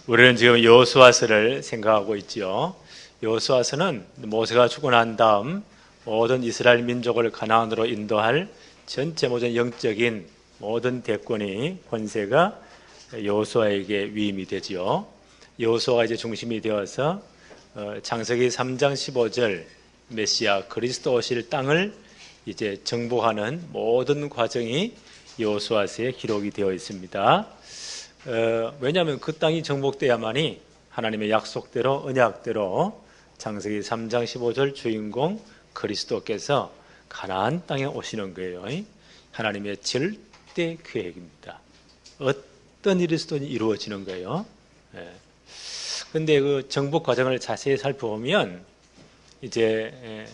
우리는 지금 여호수아서를 생각하고 있지요. 여호수아서는 모세가 죽고 난 다음 모든 이스라엘 민족을 가나안으로 인도할 전체 모든 영적인 모든 대권이 권세가 여호수아에게 위임이 되지요. 여호수아가 이제 중심이 되어서 창세기 3장 15절 메시아 그리스도 오실 땅을 이제 정복하는 모든 과정이 여호수아서에 기록이 되어 있습니다. 왜냐하면 그 땅이 정복돼야만이 하나님의 약속대로 언약대로 창세기 3장 15절 주인공 그리스도께서 가나안 땅에 오시는 거예요. 하나님의 절대 계획입니다. 어떤 일이든 이루어지는 거예요. 그런데 그 정복 과정을 자세히 살펴보면 이제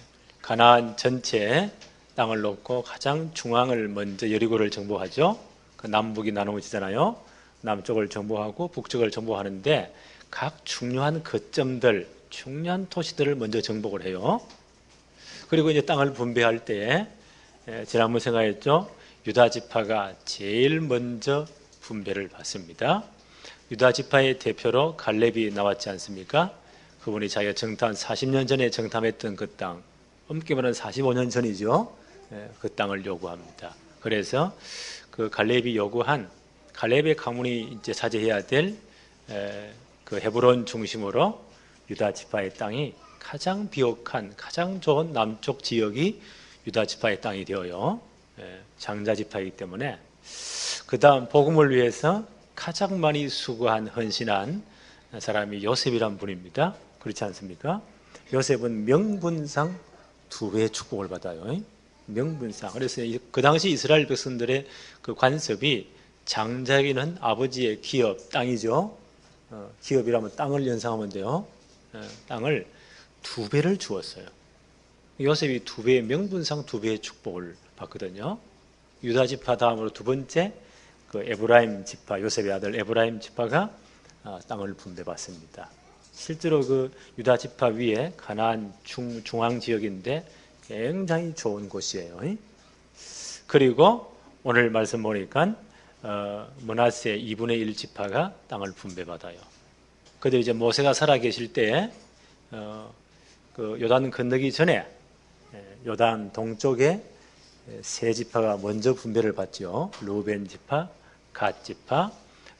가나안 전체 땅을 놓고 가장 중앙을 먼저 여리고를 정복하죠. 그 남북이 나누어지잖아요. 남쪽을 정복하고 북쪽을 정복하는데 각 중요한 거점들, 중요한 도시들을 먼저 정복을 해요. 그리고 이제 땅을 분배할 때 지난번 생각했죠. 유다 지파가 제일 먼저 분배를 받습니다. 유다 지파의 대표로 갈렙이 나왔지 않습니까? 그분이 자기가 정탐 40년 전에 정탐했던 그 땅, 엄격히 말하면 45년 전이죠. 그 땅을 요구합니다. 그래서 그 갈렙이 요구한 갈렙의 가문이 이제 차지해야 될 그 헤브론 중심으로 유다 지파의 땅이 가장 비옥한 가장 좋은 남쪽 지역이 유다 지파의 땅이 되어요. 장자 지파이기 때문에 그 다음 복음을 위해서 가장 많이 수고한 헌신한 사람이 요셉이란 분입니다. 그렇지 않습니까? 요셉은 명분상 2배의 축복을 받아요. 명분상. 그래서 그 당시 이스라엘 백성들의 그 관습이 장자에게는 아버지의 기업, 땅이죠. 기업이라면 땅을 연상하면 돼요. 땅을 2배를 주었어요. 요셉이 2배의 명분상 2배의 축복을 받거든요. 유다 지파 다음으로 두 번째 그 에브라임 지파, 요셉의 아들 에브라임 지파가 땅을 분배받습니다. 실제로 그 유다 지파 위에 가나안 중앙 지역인데 굉장히 좋은 곳이에요. 그리고 오늘 말씀 보니까 므낫세 2분의 1 지파가 땅을 분배받아요. 그들이 이제 모세가 살아계실 때에 그 요단 건너기 전에 요단 동쪽에 세 지파가 먼저 분배를 받죠. 루벤 지파, 갓 지파,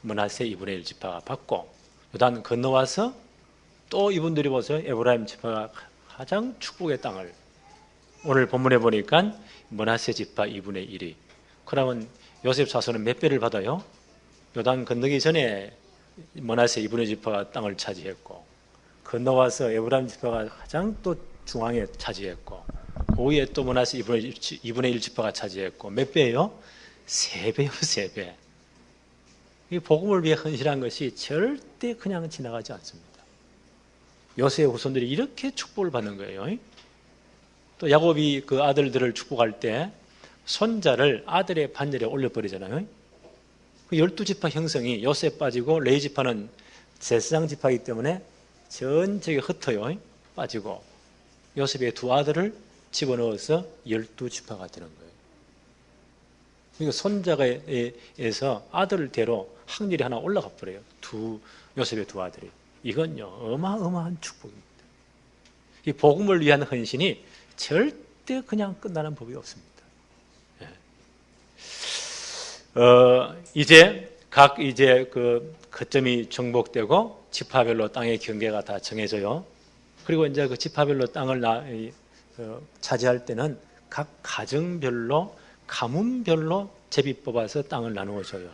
므낫세 2분의 1 지파가 받고 요단 건너와서 또 이분들이 보세요. 에브라임 지파가 가장 축복의 땅을 오늘 본문에 보니까 므낫세 지파 2분의 1이 그러면 요셉 자손은 몇 배를 받아요? 요단 건너기 전에 므낫세 2분의 1 지파가 땅을 차지했고 건너와서 에브라임 지파가 가장 또 중앙에 차지했고 그 위에 또 므낫세 2분의 1 지파가 차지했고 몇 배예요? 3배요. 3배. 이 복음을 위해 헌신한 것이 절대 그냥 지나가지 않습니다. 요셉의 후손들이 이렇게 축복을 받는 거예요. 또 야곱이 그 아들들을 축복할 때 손자를 아들의 반열에 올려버리잖아요. 그 12지파 형성이 요셉 빠지고 레위 지파는 제사장 지파이기 때문에 전체가 흩어요. 빠지고 요셉의 두 아들을 집어넣어서 12지파가 되는 거예요. 그러니까 손자가에서 아들을 대로 확률이 하나 올라가 버려요. 요셉의 두 아들이. 이건요 어마어마한 축복입니다. 이 복음을 위한 헌신이 절대 그냥 끝나는 법이 없습니다. 이제 각 그 거점이 정복되고 지파별로 땅의 경계가 다 정해져요. 그리고 이제 그 지파별로 땅을 차지할 때는 각 가정별로 가문별로 제비 뽑아서 땅을 나누어 줘요.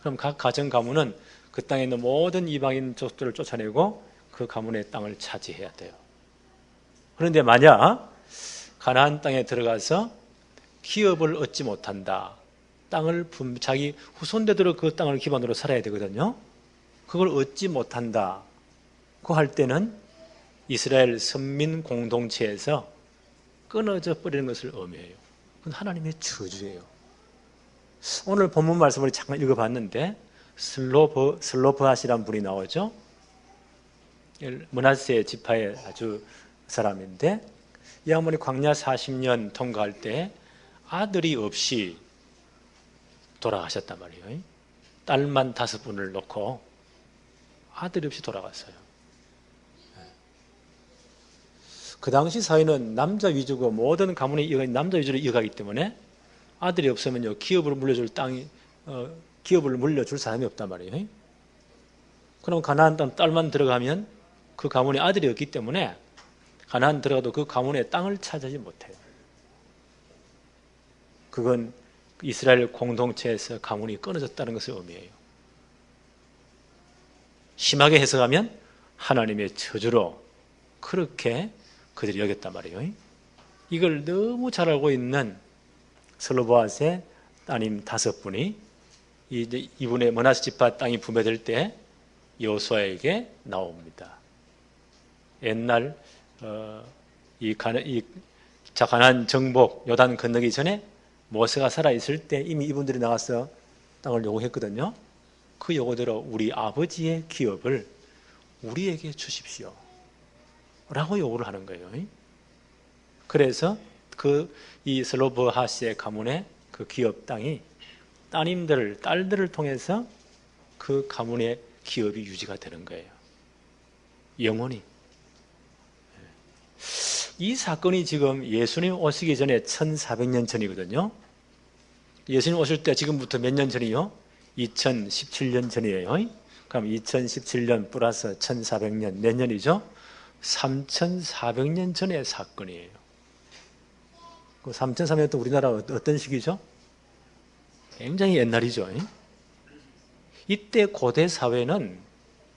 그럼 각 가정 가문은 그 땅에 있는 모든 이방인 족들을 쫓아내고 그 가문의 땅을 차지해야 돼요. 그런데 만약 가나안 땅에 들어가서 기업을 얻지 못한다. 땅을 자기 후손대로 그 땅을 기반으로 살아야 되거든요. 그걸 얻지 못한다. 그 할 때는 이스라엘 선민 공동체에서 끊어져 버리는 것을 의미해요. 그건 하나님의 저주예요. 오늘 본문 말씀을 잠깐 읽어봤는데 슬로브핫이라는 분이 나오죠. 므낫세 지파의 아주 사람인데 이 양반이 광야 40년 통과할 때 아들이 없이 돌아가셨단 말이에요. 딸만 5분을 놓고 아들이 없이 돌아갔어요. 그 당시 사회는 남자 위주고 모든 가문의 남자 위주로 이어가기 때문에 아들이 없으면요 기업을 물려줄 기업을 물려줄 사람이 없단 말이에요. 그럼 가나안 땅 딸만 들어가면 그 가문에 아들이 없기 때문에 가나안 들어가도 그 가문의 땅을 차지하지 못해요. 그건 이스라엘 공동체에서 가문이 끊어졌다는 것을 의미해요. 심하게 해석하면 하나님의 저주로 그렇게 그들이 여겼단 말이에요. 이걸 너무 잘 알고 있는 슬로보앗의 따님 5분이 이분의 므낫세 지파 땅이 분배될 때 여호수아에게 나옵니다. 옛날 가나안 정복 요단 건너기 전에 모세가 살아있을 때 이미 이분들이 나가서 땅을 요구했거든요. 그 요구대로 우리 아버지의 기업을 우리에게 주십시오 라고 요구를 하는 거예요. 그래서 이 슬로보핫의 가문의 그 기업 땅이 딸들을 통해서 그 가문의 기업이 유지가 되는 거예요. 영원히. 이 사건이 지금 예수님 오시기 전에 1400년 전이거든요. 예수님 오실 때 지금부터 몇 년 전이요? 2017년 전이에요. 그럼 2017년 플러스 1400년 몇 년이죠? 3400년 전의 사건이에요. 그 3400년 또 우리나라 어떤 시기죠? 굉장히 옛날이죠. 이때 고대 사회는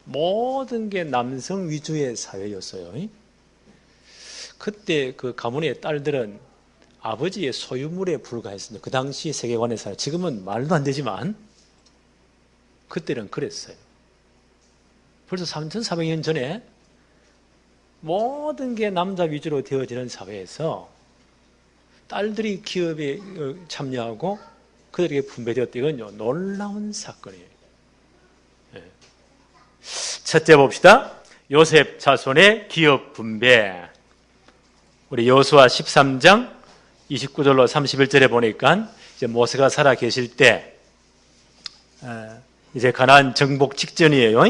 모든 게 남성 위주의 사회였어요. 그때 그 가문의 딸들은 아버지의 소유물에 불과했습니다. 그 당시 세계관에서 지금은 말도 안 되지만 그때는 그랬어요. 벌써 3400년 전에 모든 게 남자 위주로 되어지는 사회에서 딸들이 기업에 참여하고 그들에게 분배되었다. 이건요 놀라운 사건이에요. 첫째 봅시다. 요셉 자손의 기업 분배. 우리 여호수아 13장 29절로 31절에 보니까 이제 모세가 살아 계실 때 이제 가나안 정복 직전이에요.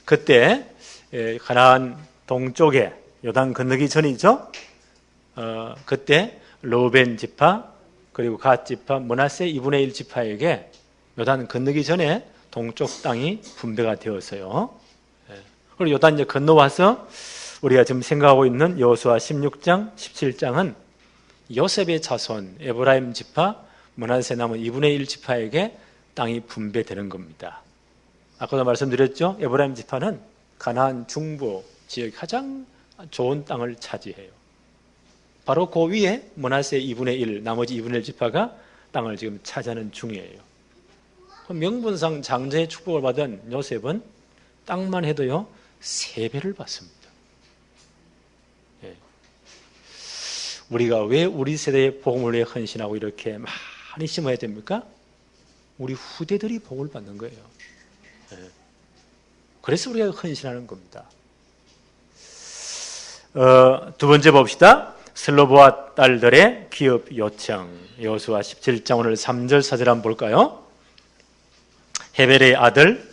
그때 가나안 동쪽에 요단 건너기 전이죠. 그때 르우벤 지파 그리고 갓 지파 므낫세 2분의 1 지파에게 요단 건너기 전에 동쪽 땅이 분배가 되었어요. 그리고 요단 이제 건너와서 우리가 지금 생각하고 있는 여호수아 16장, 17장은 요셉의 자손 에브라임 지파 므낫세 남은 2분의 1 지파에게 땅이 분배되는 겁니다. 아까도 말씀드렸죠. 에브라임 지파는 가나안 중부 지역 가장 좋은 땅을 차지해요. 바로 그 위에 므낫세 2분의 1 나머지 2분의 1 지파가 땅을 지금 차지하는 중이에요. 명분상 장자의 축복을 받은 요셉은 땅만 해도요 3배를 받습니다. 우리가 왜 우리 세대의 복음을 위해 헌신하고 이렇게 많이 심어야 됩니까? 우리 후대들이 복을 받는 거예요. 그래서 우리가 헌신하는 겁니다. 두 번째 봅시다. 슬로보아 딸들의 기업 요청. 여호수아 17장 오늘 3절 4절 한번 볼까요? 헤벨의 아들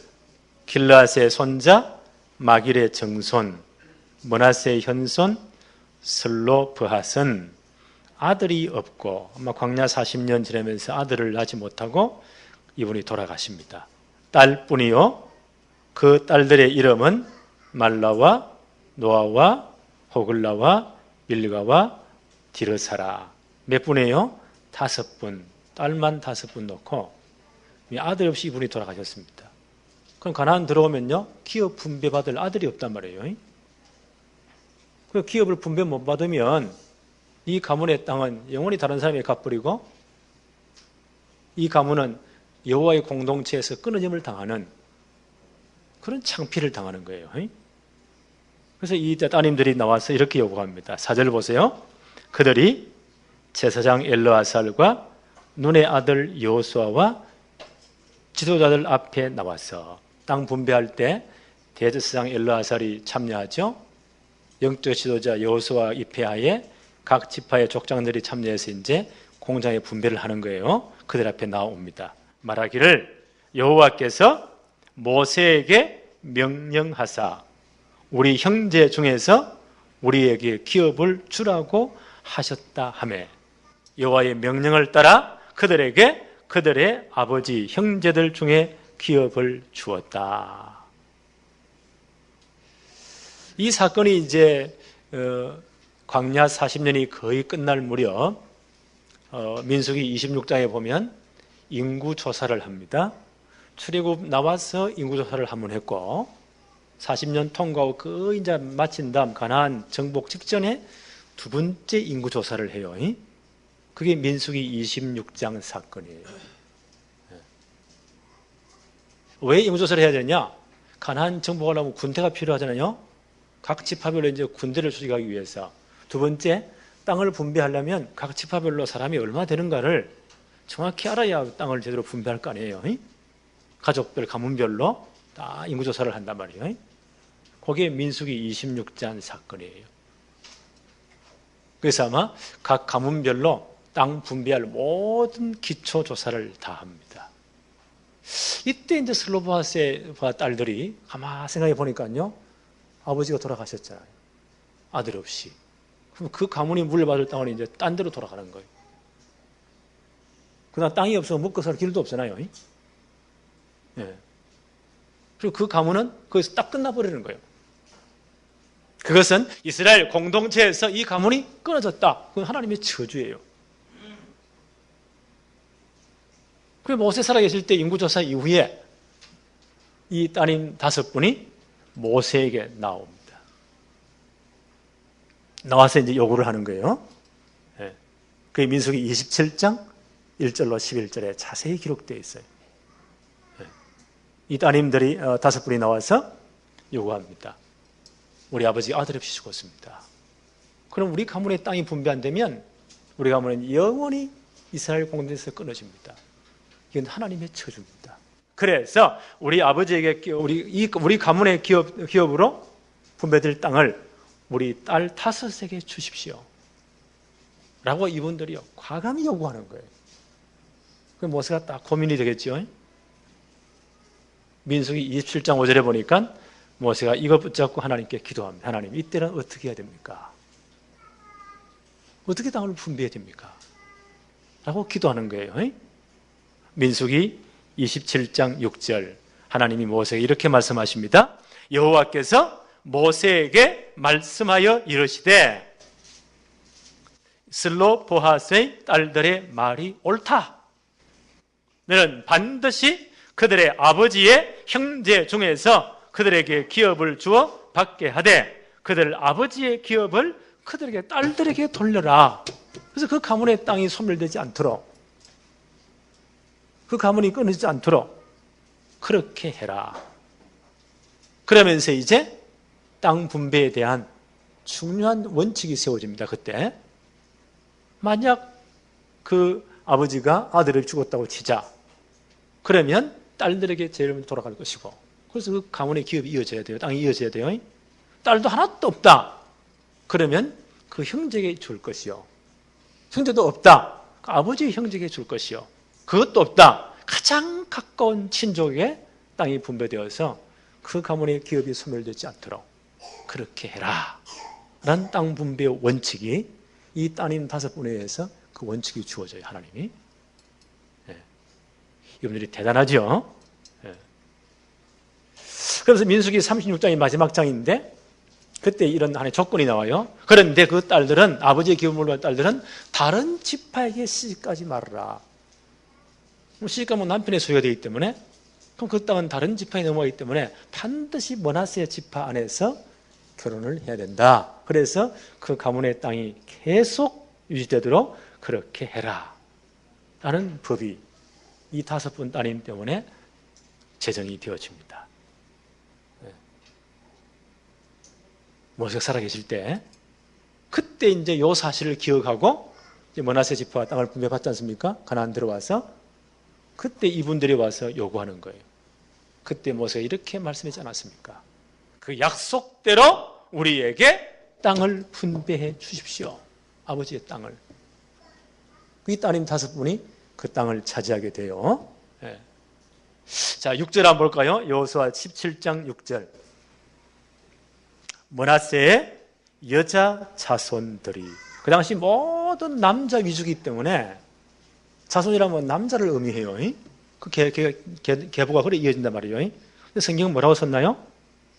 길르앗의 손자 마길의 정손 므낫세의 현손 슬로브핫은 아들이 없고 아마 광야 40년 지나면서 아들을 낳지 못하고 이분이 돌아가십니다. 딸뿐이요. 그 딸들의 이름은 말라와 노아와 호글라와 밀가와 디르사라. 몇 분이에요? 5분. 딸만 5분 놓고 아들 없이 이분이 돌아가셨습니다. 그럼 가나안 들어오면요 기업 분배받을 아들이 없단 말이에요. 그 기업을 분배 못 받으면 이 가문의 땅은 영원히 다른 사람에게 갚버리고 이 가문은 여호와의 공동체에서 끊어짐을 당하는 그런 창피를 당하는 거예요. 그래서 이 따님들이 나와서 이렇게 요구합니다. 4절 보세요. 그들이 제사장 엘르아살과 눈의 아들 여호수아와 지도자들 앞에 나와서 땅 분배할 때 대제사장 엘르아살이 참여하죠. 영적 지도자 여호수아 입회하에 각 지파의 족장들이 참여해서 이제 공장의 분배를 하는 거예요. 그들 앞에 나옵니다. 말하기를 여호와께서 모세에게 명령하사 우리 형제 중에서 우리에게 기업을 주라고 하셨다 하매 여호와의 명령을 따라 그들에게 그들의 아버지 형제들 중에 기업을 주었다. 이 사건이 이제 광야 40년이 거의 끝날 무렵 민수기 26장에 보면 인구조사를 합니다. 출애굽 나와서 인구조사를 한번 했고 40년 통과하고 거의 이제 마친 다음 가나안 정복 직전에 두 번째 인구조사를 해요. 그게 민수기 26장 사건이에요. 왜 인구조사를 해야 되냐? 가나안 정복하려면 군대가 필요하잖아요. 각 지파별로 이제 군대를 조직하기 위해서. 두 번째, 땅을 분배하려면 각 지파별로 사람이 얼마 되는가를 정확히 알아야 땅을 제대로 분배할 거 아니에요. 가족별, 가문별로 다 인구조사를 한단 말이에요. 그게 민수기 26장 사건이에요. 그래서 아마 각 가문별로 땅 분배할 모든 기초조사를 다 합니다. 이때 이제 슬로바스의 딸들이 가만 생각해 보니까요, 아버지가 돌아가셨잖아요. 아들 없이. 그럼 그 가문이 물려받을 땅은 이제 딴 데로 돌아가는 거예요. 그다음 땅이 없어서 먹고 살 길도 없잖아요. 예. 그리고 그 가문은 거기서 딱 끝나버리는 거예요. 그것은 이스라엘 공동체에서 이 가문이 끊어졌다. 그건 하나님의 저주예요. 그리고 모세 살아계실 때 인구조사 이후에 이 따님 5분이 모세에게 나옵니다. 나와서 이제 요구를 하는 거예요. 예. 그게 민수기 27장 1절로 11절에 자세히 기록되어 있어요. 예. 이 따님들이 5분이 나와서 요구합니다. 우리 아버지 아들 없이 죽었습니다. 그럼 우리 가문의 땅이 분배 안 되면 우리 가문은 영원히 이스라엘 공동체에서 끊어집니다. 이건 하나님의 저주입니다. 그래서 우리 아버지에게 우리 가문의 기업으로 분배될 땅을 우리 딸 5에게 주십시오. 라고 이분들이요 과감히 요구하는 거예요. 그 모세가 딱 고민이 되겠죠. 민수기 27장 5절에 보니까 모세가 이거 붙잡고 하나님께 기도합니다. 하나님, 이때는 어떻게 해야 됩니까? 어떻게 땅을 분배해야 됩니까? 라고 기도하는 거예요. 민수기 27장 6절 하나님이 모세에게 이렇게 말씀하십니다. 여호와께서 모세에게 말씀하여 이르시되 슬로보핫의 딸들의 말이 옳다. 너는 반드시 그들의 아버지의 형제 중에서 그들에게 기업을 주어 받게 하되 그들 아버지의 기업을 그들에게 딸들에게 돌려라. 그래서 그 가문의 땅이 소멸되지 않도록, 그 가문이 끊어지지 않도록 그렇게 해라. 그러면서 이제 땅 분배에 대한 중요한 원칙이 세워집니다. 그때 만약 그 아버지가 아들을 죽었다고 치자, 그러면 딸들에게 제일 먼저 돌아갈 것이고, 그래서 그 가문의 기업이 이어져야 돼요. 땅이 이어져야 돼요. 딸도 하나도 없다. 그러면 그 형제에게 줄 것이요. 형제도 없다. 그 아버지의 형제에게 줄 것이요. 그것도 없다. 가장 가까운 친족에게 땅이 분배되어서 그 가문의 기업이 소멸되지 않도록 그렇게 해라. 라는 땅 분배의 원칙이 이 따님 5분에 의해서 그 원칙이 주어져요. 하나님이. 예. 이분들이 대단하죠. 예. 그래서 민수기 36장이 마지막 장인데 그때 이런 하나의 조건이 나와요. 그런데 그 딸들은, 아버지의 기업을 받은 딸들은 다른 지파에게 시집가지 말아라. 시집가면 남편의 소유가 되기 때문에, 그럼 그 땅은 다른 지파에 넘어가기 때문에 반드시 므낫세 지파 안에서 결혼을 해야 된다. 그래서 그 가문의 땅이 계속 유지되도록 그렇게 해라. 라는 법이 이 5분 따님 때문에 제정이 되어집니다. 모세가 살아계실 때, 그때 이제 요 사실을 기억하고 이제 므낫세 지파가 땅을 분배받지 않습니까? 가나안 들어와서 그때 이분들이 와서 요구하는 거예요. 그때 모세가 이렇게 말씀하지 않았습니까? 그 약속대로 우리에게 땅을 분배해 주십시오. 아버지의 땅을. 이 따님 5분이 그 땅을 차지하게 돼요. 예. 자, 6절 한번 볼까요? 여호수아 17장 6절. 므낫세의 여자 자손들이, 그 당시 모든 남자 위주이기 때문에 자손이라면 남자를 의미해요. 그 계보가 그래 이어진단 말이에요. 근데 성경은 뭐라고 썼나요?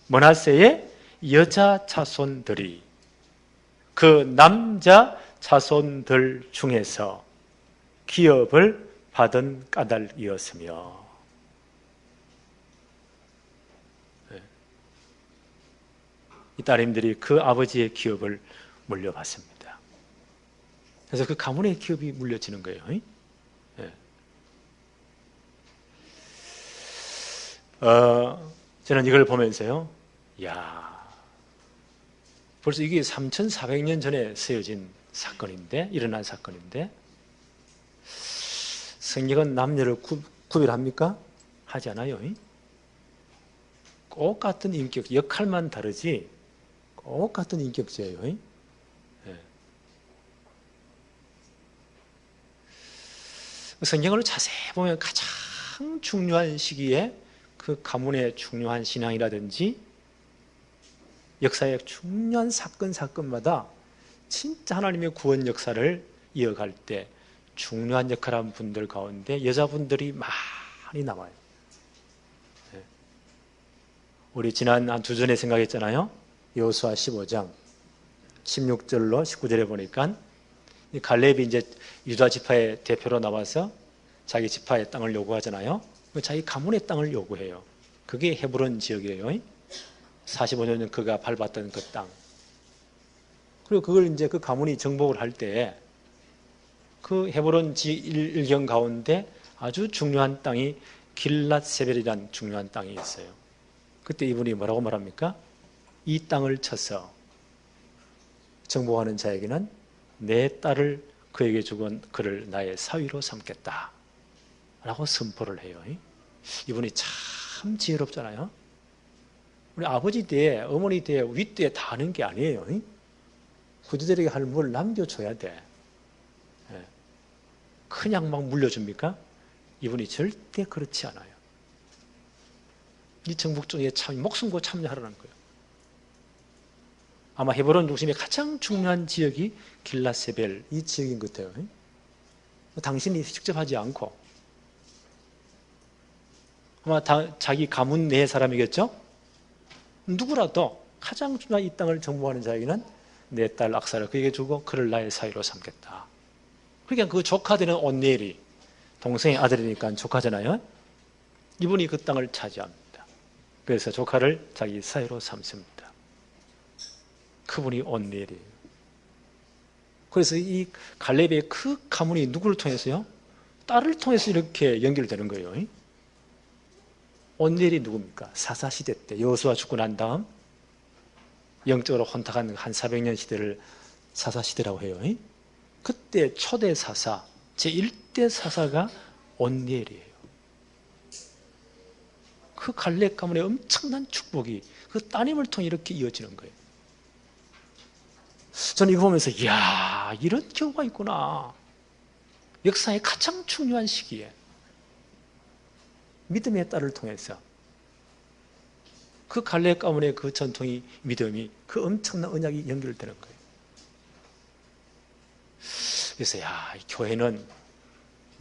므낫세의 여자 자손들이, 그 남자 자손들 중에서 기업을 받은 까닭이었으며. 이 따님들이 그 아버지의 기업을 물려받습니다. 그래서 그 가문의 기업이 물려지는 거예요. 저는 이걸 보면서요, 벌써 이게 3,400년 전에 쓰여진 사건인데, 일어난 사건인데, 성경은 남녀를 구별합니까? 하지 않아요. 똑같은 인격, 역할만 다르지 똑같은 인격체예요. 성경을 자세히 보면 가장 중요한 시기에 그 가문의 중요한 신앙이라든지 역사의 중요한 사건마다 진짜 하나님의 구원 역사를 이어갈 때 중요한 역할을 한 분들 가운데 여자분들이 많이 남아요. 우리 지난 한 2주전에 생각했잖아요. 여호수아 15장 16절로 19절에 보니까 갈렙이 이제 유다 지파의 대표로 나와서 자기 지파의 땅을 요구하잖아요. 자기 가문의 땅을 요구해요. 그게 헤브론 지역이에요. 45년 전 그가 밟았던 그 땅. 그리고 그걸 이제 그 가문이 정복을 할 때 그 헤브론 일경 가운데 아주 중요한 땅이 길랏세벨이라는 중요한 땅이 있어요. 그때 이분이 뭐라고 말합니까? 이 땅을 쳐서 정복하는 자에게는 내 딸을 그에게 주건 그를 나의 사위로 삼겠다 라고 선포를 해요. 이분이 참 지혜롭잖아요. 우리 아버지 때, 어머니 때, 윗때 다 하는 게 아니에요. 후대들에게 할 뭘 남겨줘야 돼. 그냥 막 물려줍니까? 이분이 절대 그렇지 않아요. 이 정복전에 목숨 걸고 참여하라는 거예요. 아마 헤브론 중심의 가장 중요한 지역이 길랏세벨 이 지역인 것 같아요. 당신이 직접 하지 않고 아마 자기 가문 내 사람이겠죠? 누구라도 가장 중요한 이 땅을 정복하는 자에게는 내 딸 악사를 그에게 주고 그를 나의 사위로 삼겠다. 그러니까 그 조카 되는 온니엘이 동생의 아들이니까 조카잖아요. 이분이 그 땅을 차지합니다. 그래서 조카를 자기 사위로 삼습니다. 그분이 온니엘이에요. 그래서 이 갈렙의 그 가문이 누구를 통해서요? 딸을 통해서 이렇게 연결되는 거예요. 온니엘이 누굽니까? 사사시대 때 여호수아 죽고 난 다음 영적으로 혼탁한 한 400년 시대를 사사시대라고 해요. 그때 초대 사사, 제1대 사사가 온니엘이에요. 그 갈렙 가문의 엄청난 축복이 그 따님을 통해 이렇게 이어지는 거예요. 저는 이거 보면서 이야, 이런 경우가 있구나. 역사의 가장 중요한 시기에 믿음의 딸을 통해서 그 갈렙 가문의 그 전통이 믿음이 그 엄청난 언약이 연결되는 거예요. 그래서 이 교회는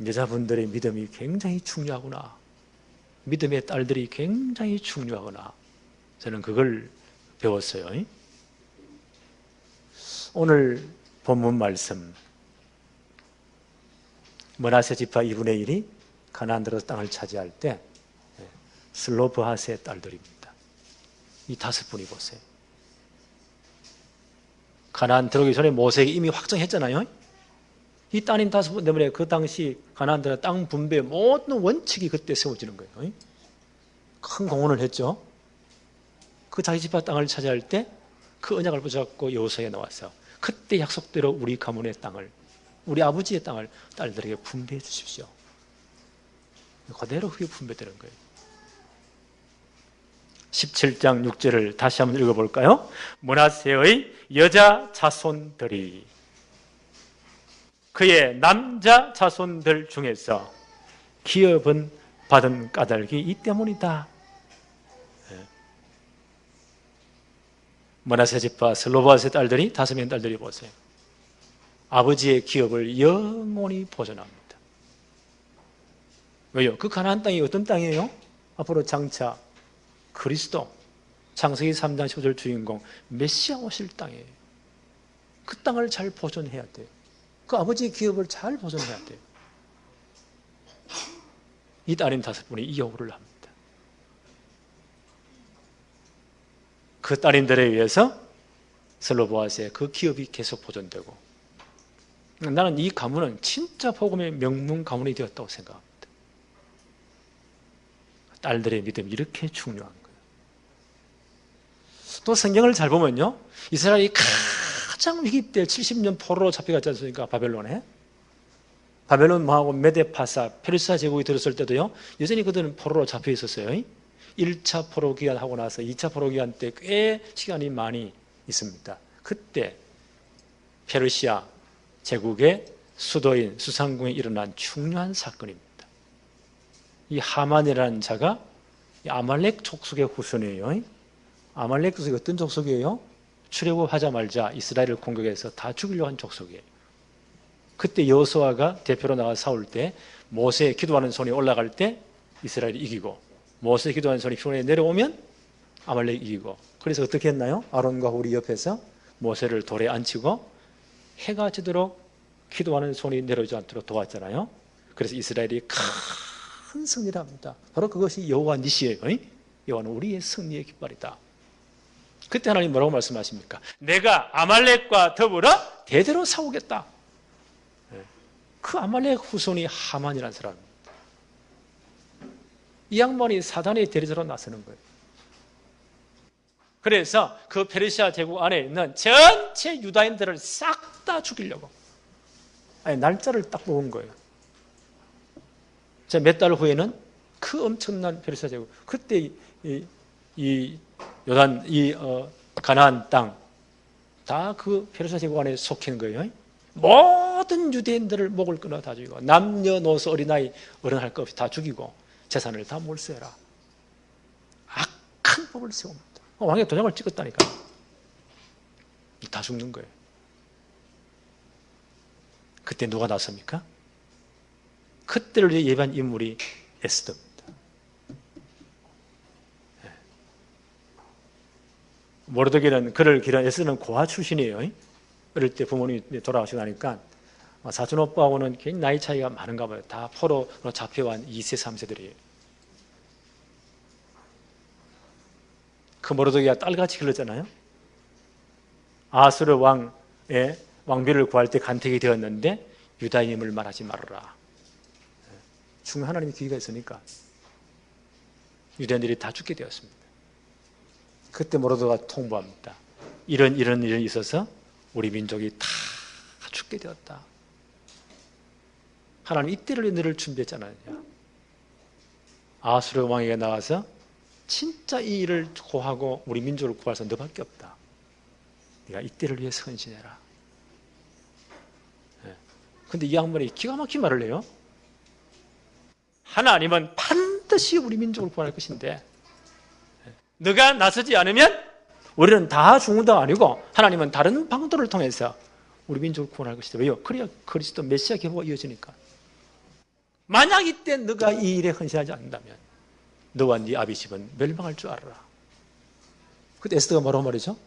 여자분들의 믿음이 굉장히 중요하구나. 믿음의 딸들이 굉장히 중요하구나. 저는 그걸 배웠어요. 오늘 본문 말씀 므낫세 지파 2분의 1이 가나안 들어서 땅을 차지할 때 슬로브하스의 딸들입니다. 이 5분이 보세요. 가나안 들어오기 전에 모세에게 이미 확정했잖아요. 이 따님 5분 때문에 그 당시 가나안 들어 땅 분배 모든 원칙이 그때 세워지는 거예요. 큰 공헌을 했죠. 그 자기 지파 땅을 차지할 때 그 언약을 붙잡고 여호수아에 나와서 그때 약속대로 우리 가문의 땅을, 우리 아버지의 땅을 딸들에게 분배해 주십시오. 그대로 그게 분배되는 거예요. 17장 6절을 다시 한번 읽어볼까요? 므낫세의 여자 자손들이 그의 남자 자손들 중에서 기업은 받은 까닭이 이 때문이다. 므낫세 지파 슬로바스의 딸들이 5명 딸들이 보세요. 아버지의 기업을 영원히 보존합니다. 왜요? 그 가나안 땅이 어떤 땅이에요? 앞으로 장차 그리스도, 창세기 3장 15절 주인공 메시아 오실 땅이에요. 그 땅을 잘 보존해야 돼요. 그 아버지의 기업을 잘 보존해야 돼요. 이 딸인 5분이 이 요구를 합니다. 그 딸인들에 의해서 슬로보아스의 그 기업이 계속 보존되고, 나는 이 가문은 진짜 복음의 명문 가문이 되었다고 생각합니다. 딸들의 믿음이 이렇게 중요한 거예요. 또 성경을 잘 보면요, 이스라엘이 가장 위기 때 70년 포로로 잡혀갔지 않습니까? 바벨론에. 바벨론 뭐하고 메데파사, 페르시아 제국이 들었을 때도요, 여전히 그들은 포로로 잡혀 있었어요. 1차 포로 기간 하고 나서 2차 포로 기간 때 꽤 시간이 많이 있습니다. 그때 페르시아 제국의 수도인 수상궁에 일어난 중요한 사건입니다. 이 하만이라는 자가 아말렉 족속의 후손이에요. 아말렉 족속이 어떤 족속이에요? 출애굽하자마자 이스라엘을 공격해서 다 죽이려고 한 족속이에요. 그때 여호수아가 대표로 나가 싸울 때 모세 기도하는 손이 올라갈 때 이스라엘이 이기고, 모세 기도하는 손이 피곤에 내려오면 아말렉이 이기고, 그래서 어떻게 했나요? 아론과 우리 옆에서 모세를 돌에 앉히고 해가 지도록 기도하는 손이 내려오지 않도록 도왔잖아요. 그래서 이스라엘이 큰 승리를 합니다. 바로 그것이 여호와 니시예요. 여호와는 우리의 승리의 깃발이다. 그때 하나님 뭐라고 말씀하십니까? 내가 아말렉과 더불어 대대로 싸우겠다. 그 아말렉 후손이 하만이라는 사람입니다. 이 양반이 사단의 대리자로 나서는 거예요. 그래서 그 페르시아 제국 안에 있는 전체 유다인들을 싹 다 죽이려고, 아니, 날짜를 딱 놓은 거예요. 몇 달 후에는 그 엄청난 페르시아 제국, 그때 이 가나안 땅 다 그 페르시아 제국 안에 속한 거예요. 모든 유대인들을 목을 끊어 다 죽이고, 남녀노소 어린아이 어른할 것 없이 다 죽이고 재산을 다 몰수해라. 악한 법을 세웁니다. 왕의 도장을 찍었다니까. 다 죽는 거예요. 그때 누가 나섭니까? 그때를 위해 예비한 인물이 에스더입니다. 모르드게는 그를 기른, 에스더는 고아 출신이에요. 어릴 때 부모님이 돌아가시고 나니까 사촌 오빠하고는 굉장히 나이 차이가 많은가 봐요. 다 포로로 잡혀간 2세, 3세들이에요. 그 모르드게가 딸같이 길렀잖아요. 아수르 왕의 왕비를 구할 때 간택이 되었는데 유다인임을 말하지 말아라. 중간 하나님의 기회가 있으니까 유대인들이 다 죽게 되었습니다. 그때 모르드게가 통보합니다. 이런 일이 있어서 우리 민족이 다 죽게 되었다. 하나님 이때를 너를 준비했잖아요. 아수르 왕에게 나가서 진짜 이 일을 고하고 우리 민족을 구할 사람 너밖에 없다. 네가 이때를 위해 헌신해라. 근데 이 양반이 기가 막힌 말을 해요. 하나님은 반드시 우리 민족을 구할 것인데 너가 나서지 않으면 우리는 다 죽는다가 아니고 하나님은 다른 방도를 통해서 우리 민족을 구원할 것이다. 왜요? 그래야 그리스도 메시아 계보가 이어지니까. 만약 이때 너가 이 일에 헌신하지 않는다면 너와 네 아비 집은 멸망할 줄 알아라. 그때 에스더가 뭐라고 말이죠?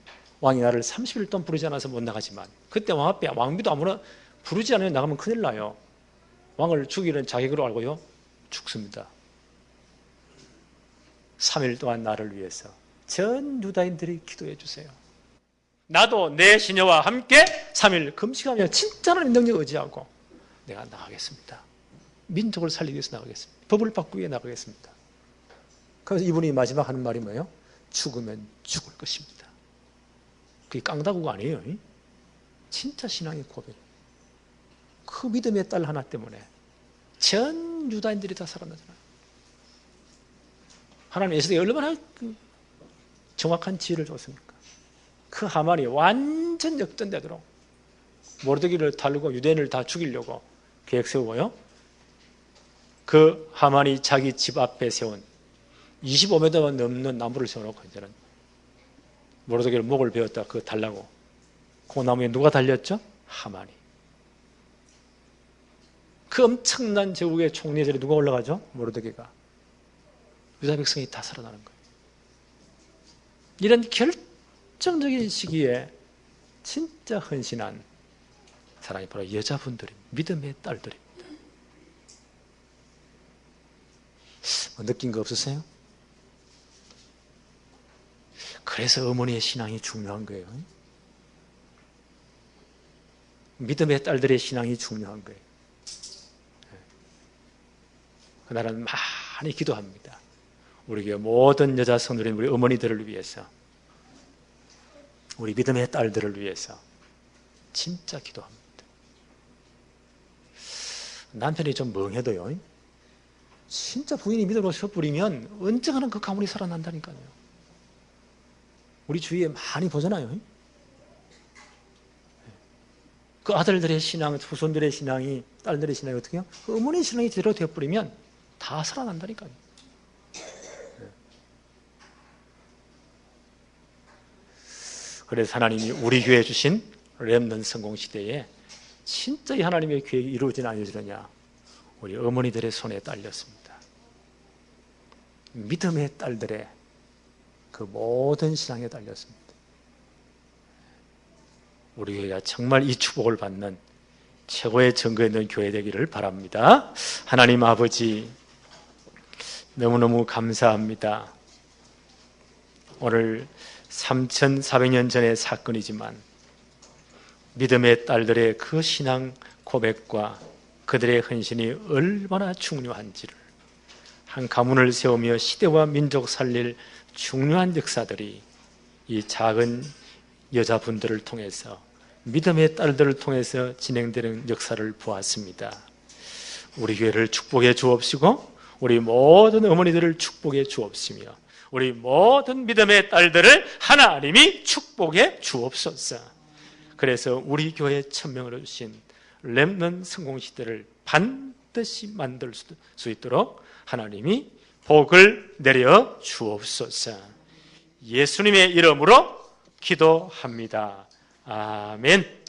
왕이 나를 30일 동안 부르지 않아서 못 나가지만, 그때 왕 앞에 왕비도 아무나 부르지 않으면 나가면 큰일 나요. 왕을 죽이는 자격으로 알고요, 죽습니다. 3일 동안 나를 위해서 전 유다인들이 기도해 주세요. 나도 내 시녀와 함께 3일 금식하며 진짜 하나님 능력 의지하고 내가 나가겠습니다. 민족을 살리기 위해서 나가겠습니다. 법을 바꾸기 위해 나가겠습니다. 그래서 이분이 마지막 하는 말이 뭐예요? 죽으면 죽을 것입니다. 그게 깡다구가 아니에요. 진짜 신앙의 고백. 그 믿음의 딸 하나 때문에 전 유다인들이 다 살아나잖아요. 하나님 에스더에게 얼마나 정확한 지혜를 줬습니까? 그 하만이 완전 역전되도록 모르드게를 다루고 유대인을 다 죽이려고 계획 세우고요, 그 하만이 자기 집 앞에 세운 25m 넘는 나무를 세워놓고 이제는 모르드게를 목을 베었다 그거 달라고. 그 나무에 누가 달렸죠? 하만이. 그 엄청난 제국의 총리의 자리에 누가 올라가죠? 모르드게가. 유다 백성이 다 살아나는 거예요. 이런 결정적인 시기에 진짜 헌신한 사람이 바로 여자분들입니다. 믿음의 딸들입니다. 느낀 거 없으세요? 그래서 어머니의 신앙이 중요한 거예요. 믿음의 딸들의 신앙이 중요한 거예요. 나는 많이 기도합니다. 우리 교회 모든 여자 성도인 우리 어머니들을 위해서, 우리 믿음의 딸들을 위해서 진짜 기도합니다. 남편이 좀 멍해도요, 진짜 부인이 믿음으로 셔뿌리면 언젠가는 그 가문이 살아난다니까요. 우리 주위에 많이 보잖아요. 그 아들들의 신앙, 후손들의 신앙이, 딸들의 신앙이 어떻게 해요? 그 어머니의 신앙이 제대로 되어버리면 다 살아난다니까요. 그래서 하나님이 우리 교회에 주신 렘넌트 성공시대에 진짜 이 하나님의 계획이 이루어지나 안 이루어지느냐, 우리 어머니들의 손에 딸렸습니다. 믿음의 딸들의 그 모든 신앙에 달렸습니다. 우리 교회가 정말 이 축복을 받는 최고의 증거 있는 교회 되기를 바랍니다. 하나님 아버지, 너무너무 감사합니다. 오늘 3,400년 전의 사건이지만 믿음의 딸들의 그 신앙 고백과 그들의 헌신이 얼마나 중요한지를, 한 가문을 세우며 시대와 민족 살릴 중요한 역사들이 이 작은 여자분들을 통해서, 믿음의 딸들을 통해서 진행되는 역사를 보았습니다. 우리 교회를 축복해 주옵시고 우리 모든 어머니들을 축복해 주옵시며 우리 모든 믿음의 딸들을 하나님이 축복해 주옵소서. 그래서 우리 교회에 천명을 주신 렘넌트 성공시대를 반드시 만들 수 있도록 하나님이 복을 내려 주옵소서. 예수님의 이름으로 기도합니다. 아멘.